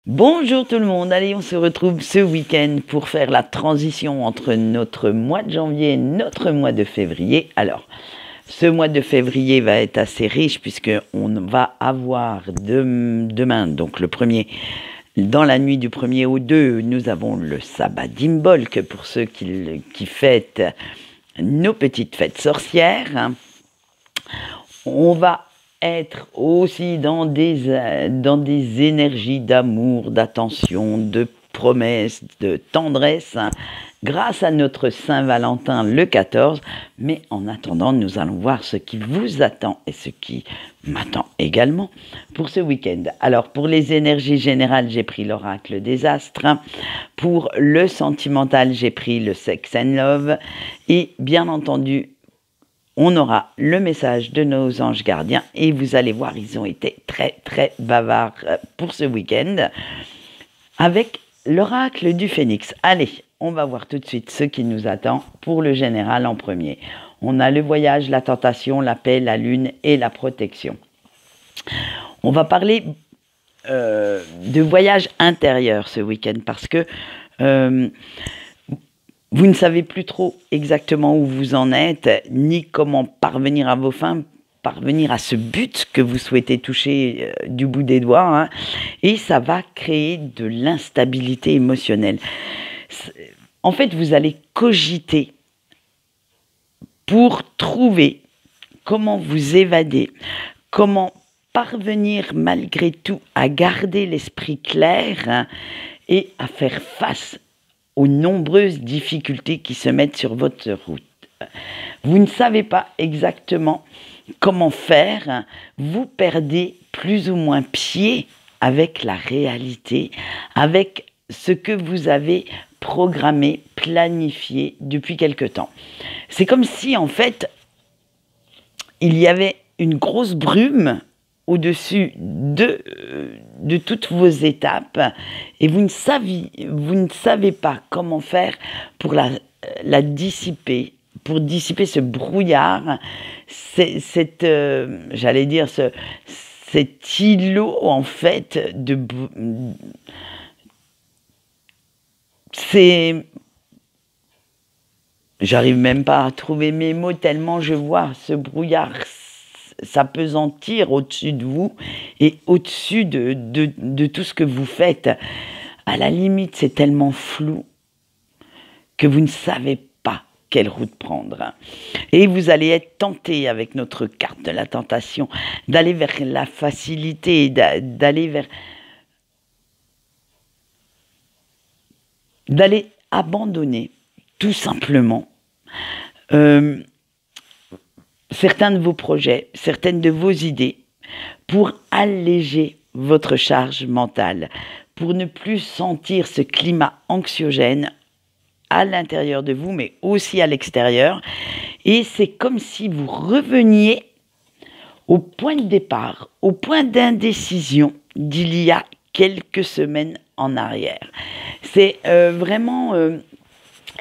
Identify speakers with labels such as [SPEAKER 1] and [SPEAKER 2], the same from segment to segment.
[SPEAKER 1] Bonjour tout le monde, allez on se retrouve ce week-end pour faire la transition entre notre mois de janvier et notre mois de février. Alors, ce mois de février va être assez riche puisqu'on va avoir demain, donc le premier, dans la nuit du 1er au 2, nous avons le sabbat d'Imbolc pour ceux qui fêtent nos petites fêtes sorcières. On va être aussi dans des énergies d'amour, d'attention, de promesses, de tendresse, grâce à notre Saint-Valentin le 14. Mais en attendant, nous allons voir ce qui vous attend et ce qui m'attend également pour ce week-end. Alors, pour les énergies générales, j'ai pris l'oracle des astres. Pour le sentimental, j'ai pris le Sex and Love. Et bien entendu, on aura le message de nos anges gardiens et vous allez voir, ils ont été très très bavards pour ce week-end avec l'oracle du phénix. Allez, on va voir tout de suite ce qui nous attend pour le général en premier. On a le voyage, la tentation, la paix, la lune et la protection. On va parler de voyage intérieur ce week-end parce que vous ne savez plus trop exactement où vous en êtes, ni comment parvenir à vos fins, parvenir à ce but que vous souhaitez toucher du bout des doigts, hein, et ça va créer de l'instabilité émotionnelle. En fait, vous allez cogiter pour trouver comment vous évader, comment parvenir malgré tout à garder l'esprit clair, hein, et à faire face aux nombreuses difficultés qui se mettent sur votre route. Vous ne savez pas exactement comment faire, vous perdez plus ou moins pied avec la réalité, avec ce que vous avez programmé, planifié depuis quelque temps. C'est comme si en fait, il y avait une grosse brume au-dessus de toutes vos étapes et vous ne savez pas comment faire pour la dissiper, pour dissiper ce brouillard, cet îlot en fait j'arrive même pas à trouver mes mots tellement je vois ce brouillard s'apesantir au-dessus de vous et au-dessus de tout ce que vous faites. À la limite, c'est tellement flou que vous ne savez pas quelle route prendre. Et vous allez être tenté avec notre carte de la tentation d'aller vers la facilité, d'aller abandonner tout simplement certains de vos projets, certaines de vos idées, pour alléger votre charge mentale, pour ne plus sentir ce climat anxiogène à l'intérieur de vous, mais aussi à l'extérieur. Et c'est comme si vous reveniez au point de départ, au point d'indécision d'il y a quelques semaines en arrière. C'est vraiment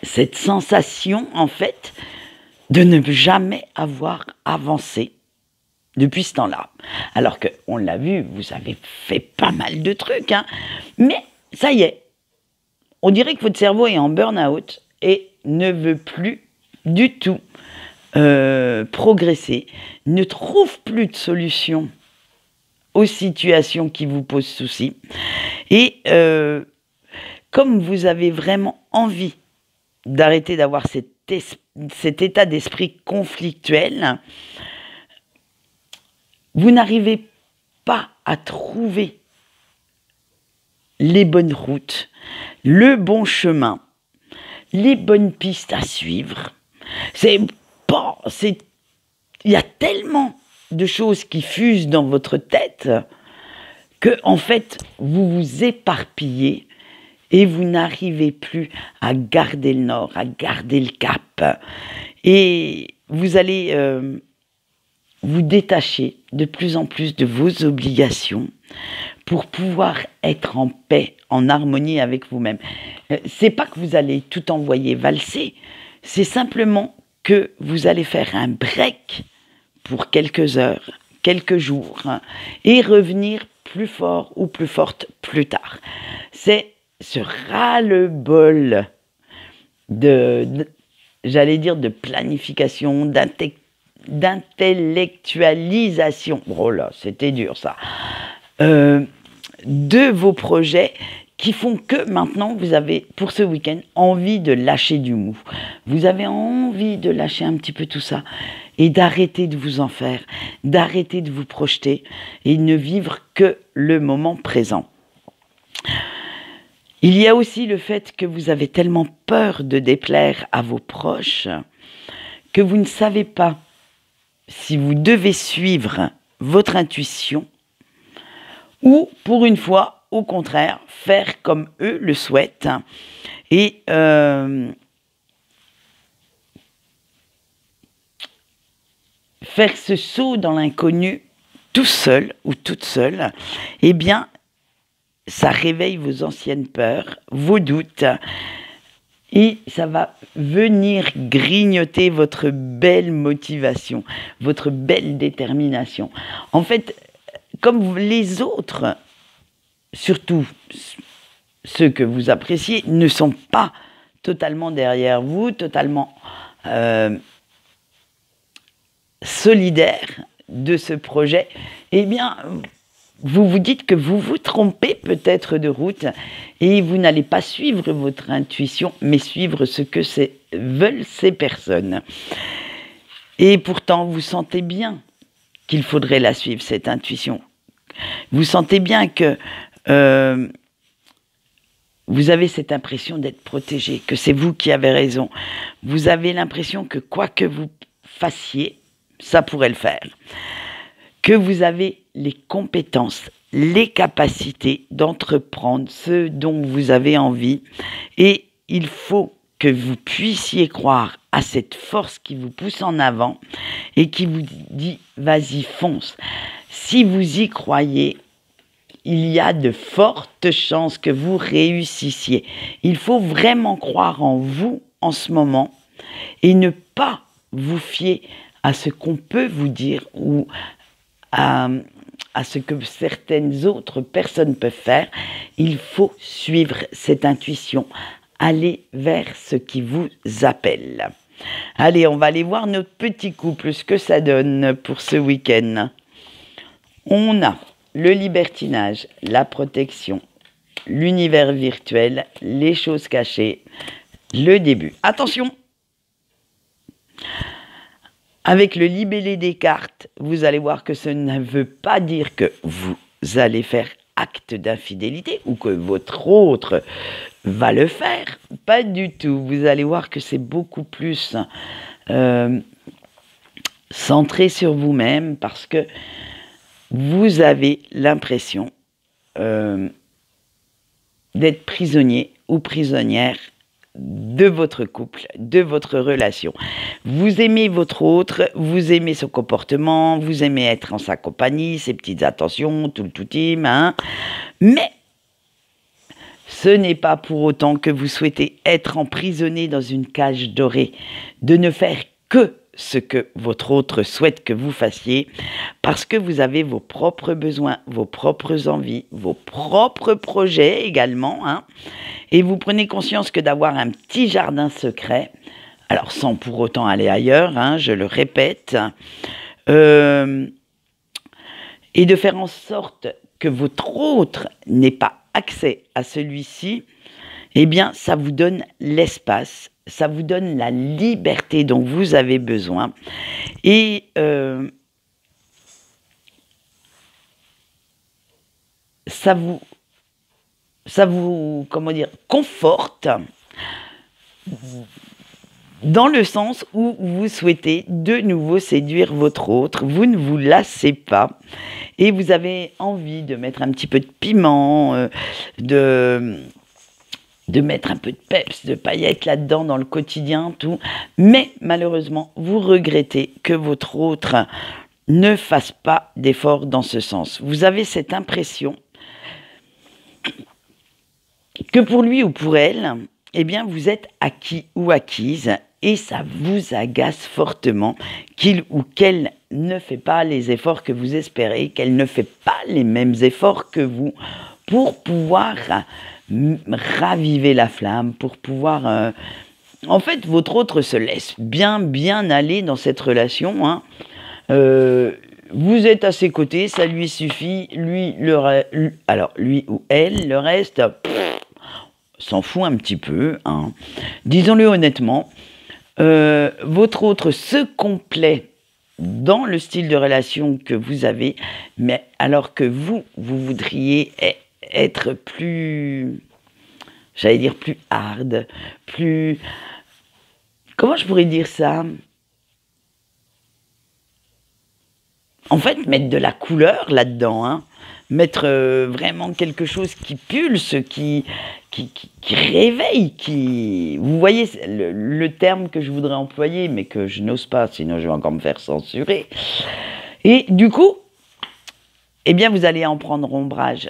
[SPEAKER 1] cette sensation, en fait, de ne jamais avoir avancé depuis ce temps-là. Alors qu'on l'a vu, vous avez fait pas mal de trucs, hein, mais ça y est, on dirait que votre cerveau est en burn-out et ne veut plus du tout progresser, ne trouve plus de solution aux situations qui vous posent souci. Et comme vous avez vraiment envie d'arrêter d'avoir cet état d'esprit conflictuel, vous n'arrivez pas à trouver les bonnes routes, le bon chemin, les bonnes pistes à suivre. Il y a tellement de choses qui fusent dans votre tête que, en fait, vous vous éparpillez et vous n'arrivez plus à garder le nord, à garder le cap. Et vous allez vous détacher de plus en plus de vos obligations pour pouvoir être en paix, en harmonie avec vous-même. C'est pas que vous allez tout envoyer valser, c'est simplement que vous allez faire un break pour quelques heures, quelques jours, et revenir plus fort ou plus forte plus tard. C'est ce ras-le-bol j'allais dire, de planification, d'intellectualisation. Oh là, c'était dur ça. De vos projets qui font que maintenant, vous avez, pour ce week-end, envie de lâcher du mou. Vous avez envie de lâcher un petit peu tout ça et d'arrêter de vous en faire, d'arrêter de vous projeter et ne vivre que le moment présent. Il y a aussi le fait que vous avez tellement peur de déplaire à vos proches que vous ne savez pas si vous devez suivre votre intuition ou, pour une fois, au contraire, faire comme eux le souhaitent et faire ce saut dans l'inconnu tout seul ou toute seule, eh bien, ça réveille vos anciennes peurs, vos doutes, et ça va venir grignoter votre belle motivation, votre belle détermination. En fait, comme les autres, surtout ceux que vous appréciez, ne sont pas totalement derrière vous, totalement solidaires de ce projet, eh bien, vous vous dites que vous vous trompez peut-être de route et vous n'allez pas suivre votre intuition, mais suivre ce que veulent ces personnes. Et pourtant, vous sentez bien qu'il faudrait la suivre, cette intuition. Vous sentez bien que vous avez cette impression d'être protégé, que c'est vous qui avez raison. Vous avez l'impression que quoi que vous fassiez, ça pourrait le faire. Que vous avez les compétences, les capacités d'entreprendre ce dont vous avez envie. Et il faut que vous puissiez croire à cette force qui vous pousse en avant et qui vous dit « vas-y, fonce ». Si vous y croyez, il y a de fortes chances que vous réussissiez. Il faut vraiment croire en vous en ce moment et ne pas vous fier à ce qu'on peut vous dire ou à ce que certaines autres personnes peuvent faire. Il faut suivre cette intuition, aller vers ce qui vous appelle. Allez, on va aller voir notre petit couple, ce que ça donne pour ce week-end. On a le libertinage, la protection, l'univers virtuel, les choses cachées, le début. Attention! Avec le libellé des cartes, vous allez voir que ça ne veut pas dire que vous allez faire acte d'infidélité ou que votre autre va le faire. Pas du tout. Vous allez voir que c'est beaucoup plus centré sur vous-même parce que vous avez l'impression d'être prisonnier ou prisonnière de votre couple, de votre relation. Vous aimez votre autre, vous aimez son comportement, vous aimez être en sa compagnie, ses petites attentions, tout le tout-team, hein. Mais ce n'est pas pour autant que vous souhaitez être emprisonné dans une cage dorée, de ne faire que ce que votre autre souhaite que vous fassiez, parce que vous avez vos propres besoins, vos propres envies, vos propres projets également, hein, et vous prenez conscience que d'avoir un petit jardin secret, alors sans pour autant aller ailleurs, hein, je le répète, et de faire en sorte que votre autre n'ait pas accès à celui-ci, eh bien, ça vous donne l'espace, ça vous donne la liberté dont vous avez besoin. Et ça vous comment dire, conforte dans le sens où vous souhaitez de nouveau séduire votre autre, vous ne vous lassez pas et vous avez envie de mettre un petit peu de piment, de mettre un peu de peps, de paillettes là-dedans dans le quotidien, tout. Mais malheureusement, vous regrettez que votre autre ne fasse pas d'efforts dans ce sens. Vous avez cette impression que pour lui ou pour elle, eh bien, vous êtes acquis ou acquise et ça vous agace fortement qu'il ou qu'elle ne fait pas les efforts que vous espérez, qu'elle ne fait pas les mêmes efforts que vous pour pouvoir raviver la flamme, pour pouvoir... En fait, votre autre se laisse bien aller dans cette relation, hein. Vous êtes à ses côtés, ça lui suffit, lui ou elle, le reste, s'en fout un petit peu, hein. Disons-le honnêtement, votre autre se complaît dans le style de relation que vous avez, mais alors que vous voudriez être plus, j'allais dire plus hard, plus... Comment je pourrais dire ça? En fait, mettre de la couleur là-dedans, hein. Mettre vraiment quelque chose qui pulse, qui réveille, qui... Vous voyez le terme que je voudrais employer, mais que je n'ose pas, sinon je vais encore me faire censurer. Et du coup, eh bien, vous allez en prendre ombrage.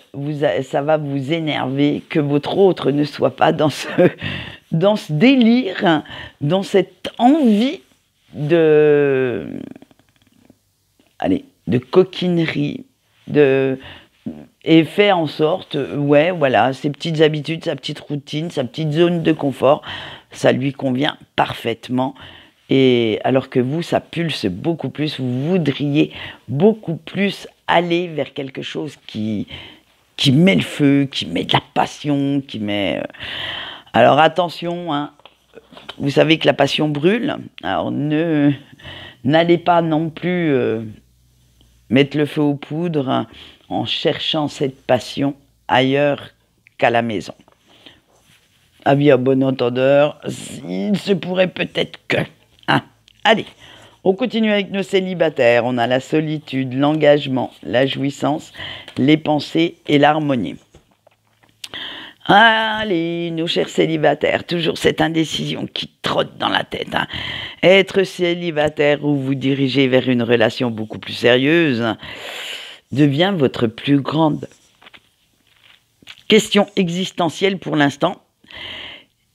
[SPEAKER 1] Ça va vous énerver que votre autre ne soit pas dans ce délire, dans cette envie de coquinerie, et fait en sorte, ouais, voilà, ses petites habitudes, sa petite routine, sa petite zone de confort, ça lui convient parfaitement. Et alors que vous, ça pulse beaucoup plus, vous voudriez beaucoup plus aller vers quelque chose qui met le feu, qui met de la passion, qui met... Alors attention, hein, vous savez que la passion brûle, alors n'allez pas non plus mettre le feu aux poudres en cherchant cette passion ailleurs qu'à la maison. Avis à bon entendeur, il se pourrait peut-être que... Hein. Allez, on continue avec nos célibataires. On a la solitude, l'engagement, la jouissance, les pensées et l'harmonie. Allez, nos chers célibataires, toujours cette indécision qui trotte dans la tête, hein. Être célibataire ou vous diriger vers une relation beaucoup plus sérieuse devient votre plus grande question existentielle pour l'instant.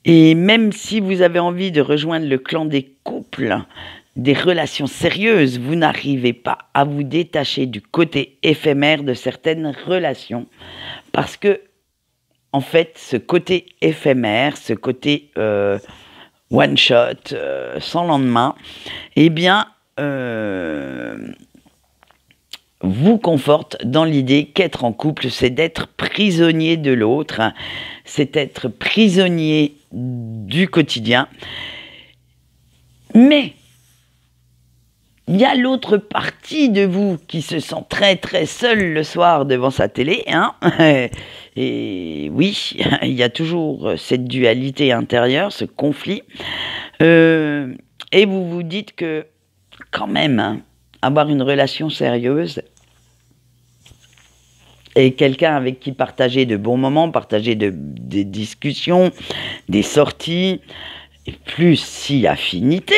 [SPEAKER 1] Et même si vous avez envie de rejoindre le clan des couples, des relations sérieuses, vous n'arrivez pas à vous détacher du côté éphémère de certaines relations. Parce que, en fait, ce côté éphémère, ce côté one shot, sans lendemain, eh bien, vous conforte dans l'idée qu'être en couple, c'est d'être prisonnier de l'autre, c'est être prisonnier du quotidien. Mais il y a l'autre partie de vous qui se sent très très seule le soir devant sa télé, hein. Et oui, il y a toujours cette dualité intérieure, ce conflit. Et vous vous dites que quand même, hein, avoir une relation sérieuse et quelqu'un avec qui partager de bons moments, partager des discussions, des sorties, et plus si affinité,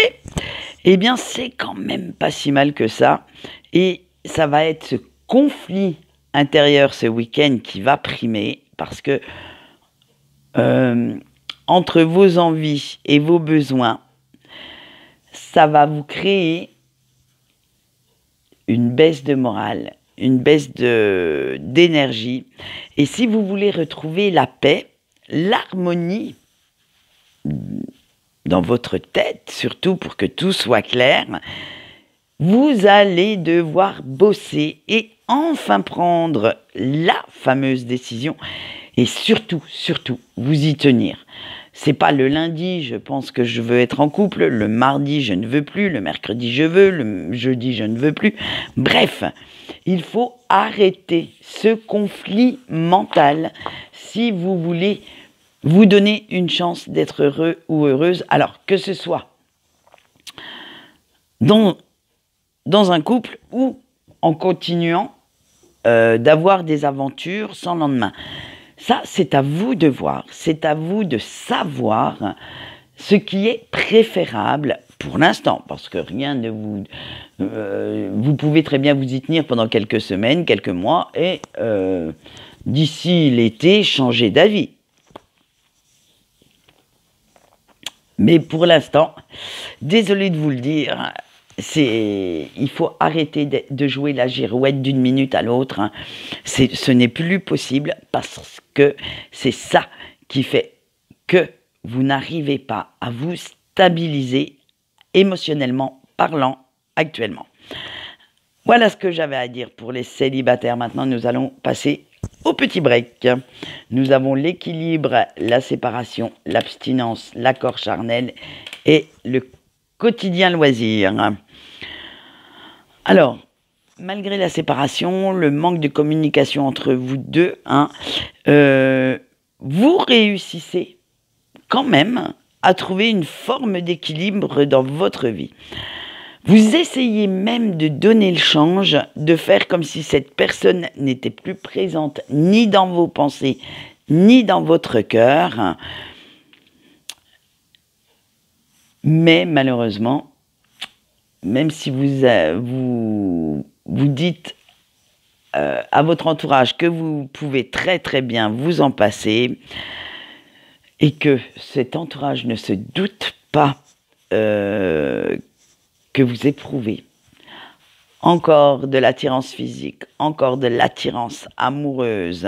[SPEAKER 1] eh bien c'est quand même pas si mal que ça. Et ça va être ce conflit intérieur ce week-end qui va primer, parce que entre vos envies et vos besoins, ça va vous créer une baisse de morale, une baisse d'énergie. Et si vous voulez retrouver la paix, l'harmonie dans votre tête, surtout pour que tout soit clair, vous allez devoir bosser et enfin prendre la fameuse décision et surtout, vous y tenir. C'est pas le lundi, je pense que je veux être en couple, le mardi, je ne veux plus, le mercredi, je veux, le jeudi, je ne veux plus. Bref, il faut arrêter ce conflit mental si vous voulez vous donner une chance d'être heureux ou heureuse. Alors, que ce soit dans un couple ou en continuant d'avoir des aventures sans lendemain. Ça, c'est à vous de voir, c'est à vous de savoir ce qui est préférable pour l'instant, parce que rien ne vous... vous pouvez très bien vous y tenir pendant quelques semaines, quelques mois, et d'ici l'été, changer d'avis. Mais pour l'instant, désolé de vous le dire, il faut arrêter de jouer la girouette d'une minute à l'autre. Hein. Ce n'est plus possible parce que c'est ça qui fait que vous n'arrivez pas à vous stabiliser émotionnellement parlant actuellement. Voilà ce que j'avais à dire pour les célibataires. Maintenant, nous allons passer au petit break. Nous avons l'équilibre, la séparation, l'abstinence, l'accord charnel et le quotidien loisir. Alors, malgré la séparation, le manque de communication entre vous deux, vous réussissez quand même à trouver une forme d'équilibre dans votre vie. Vous essayez même de donner le change, de faire comme si cette personne n'était plus présente ni dans vos pensées, ni dans votre cœur. Mais malheureusement, même si vous dites à votre entourage que vous pouvez très très bien vous en passer et que cet entourage ne se doute pas que vous éprouvez encore de l'attirance physique, encore de l'attirance amoureuse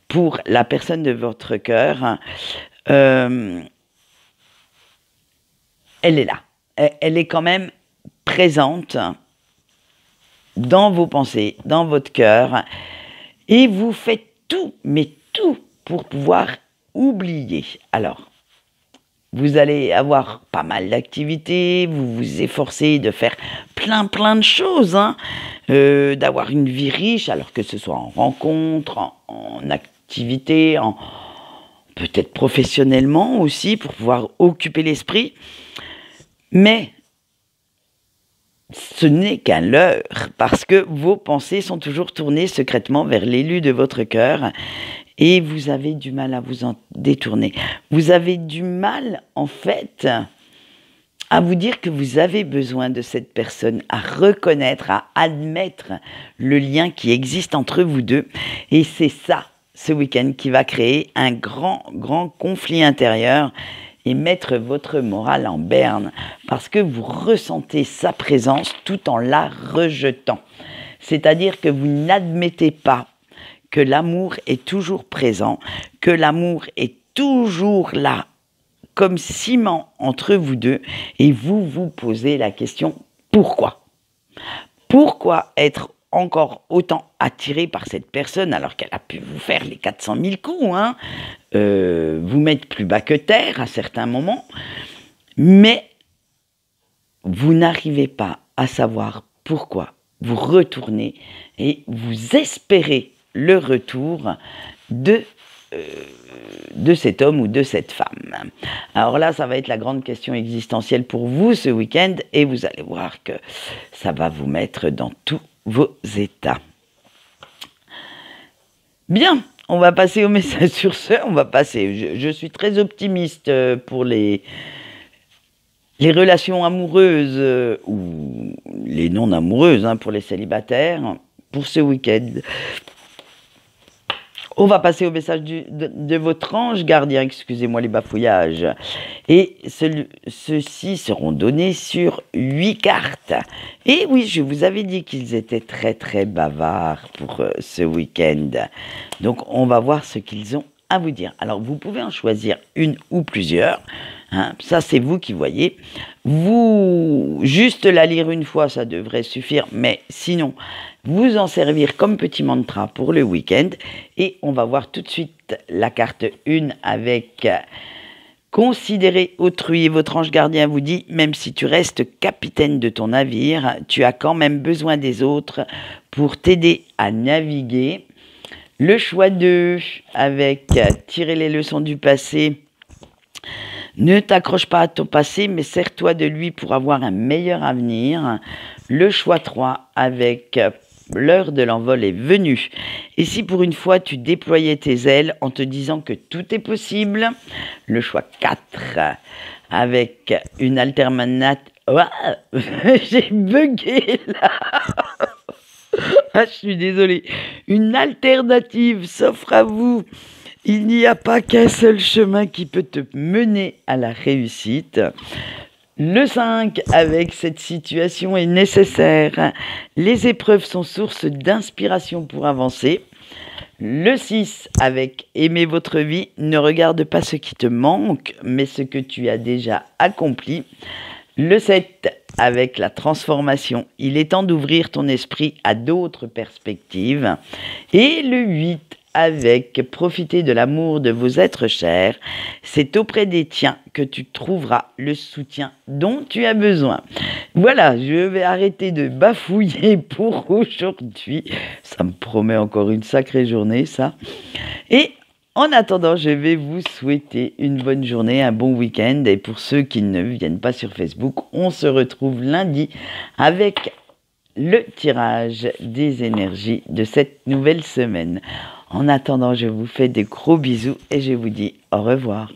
[SPEAKER 1] pour la personne de votre cœur, elle est là. Elle est quand même présente dans vos pensées, dans votre cœur, et vous faites tout, mais tout pour pouvoir oublier. Alors, vous allez avoir pas mal d'activités, vous vous efforcez de faire plein de choses, d'avoir une vie riche, alors que ce soit en rencontre, en activité, peut-être professionnellement aussi, pour pouvoir occuper l'esprit. Mais ce n'est qu'un leurre, parce que vos pensées sont toujours tournées secrètement vers l'élu de votre cœur, et vous avez du mal à vous en détourner. Vous avez du mal, en fait, à vous dire que vous avez besoin de cette personne, à reconnaître, à admettre le lien qui existe entre vous deux. Et c'est ça, ce week-end, qui va créer un grand conflit intérieur et mettre votre morale en berne, parce que vous ressentez sa présence tout en la rejetant. C'est-à-dire que vous n'admettez pas que l'amour est toujours présent, que l'amour est toujours là, comme ciment entre vous deux, et vous vous posez la question « Pourquoi ?» Pourquoi être encore autant attiré par cette personne alors qu'elle a pu vous faire les 400 000 coups, vous mettre plus bas que terre à certains moments, mais vous n'arrivez pas à savoir pourquoi vous retournez et vous espérez le retour de cet homme ou de cette femme. Alors là, ça va être la grande question existentielle pour vous ce week-end, et vous allez voir que ça va vous mettre dans tous vos états. Bien, on va passer au message sur ce. On va passer. Je suis très optimiste pour les relations amoureuses ou les non amoureuses, pour les célibataires, pour ce week-end. On va passer au message de votre ange gardien, excusez-moi les bafouillages. Et ceux-ci seront donnés sur 8 cartes. Et oui, je vous avais dit qu'ils étaient très bavards pour ce week-end. Donc, on va voir ce qu'ils ont à vous dire. Alors, vous pouvez en choisir une ou plusieurs. Ça, c'est vous qui voyez. Juste la lire une fois, ça devrait suffire. Mais sinon, vous en servir comme petit mantra pour le week-end. Et on va voir tout de suite la carte 1 avec considérer autrui. Et votre ange gardien vous dit, même si tu restes capitaine de ton navire, tu as quand même besoin des autres pour t'aider à naviguer. Le choix 2 avec tirer les leçons du passé. Ne t'accroche pas à ton passé, mais sers-toi de lui pour avoir un meilleur avenir. Le choix 3 avec l'heure de l'envol est venue. Et si pour une fois tu déployais tes ailes en te disant que tout est possible. Le choix 4 avec une alternative. J'ai bugué là. Je suis désolée. Une alternative s'offre à vous. Il n'y a pas qu'un seul chemin qui peut te mener à la réussite. Le 5, avec cette situation est nécessaire. Les épreuves sont source d'inspiration pour avancer. Le 6, avec aimer votre vie, ne regarde pas ce qui te manque, mais ce que tu as déjà accompli. Le 7, avec la transformation, il est temps d'ouvrir ton esprit à d'autres perspectives. Et le 8, avec profiter de l'amour de vos êtres chers, c'est auprès des tiens que tu trouveras le soutien dont tu as besoin. Voilà, je vais arrêter de bafouiller pour aujourd'hui. Ça me promet encore une sacrée journée, ça. Et en attendant, je vais vous souhaiter une bonne journée, un bon week-end. Et pour ceux qui ne viennent pas sur Facebook, on se retrouve lundi avec le tirage des énergies de cette nouvelle semaine. En attendant, je vous fais de gros bisous et je vous dis au revoir.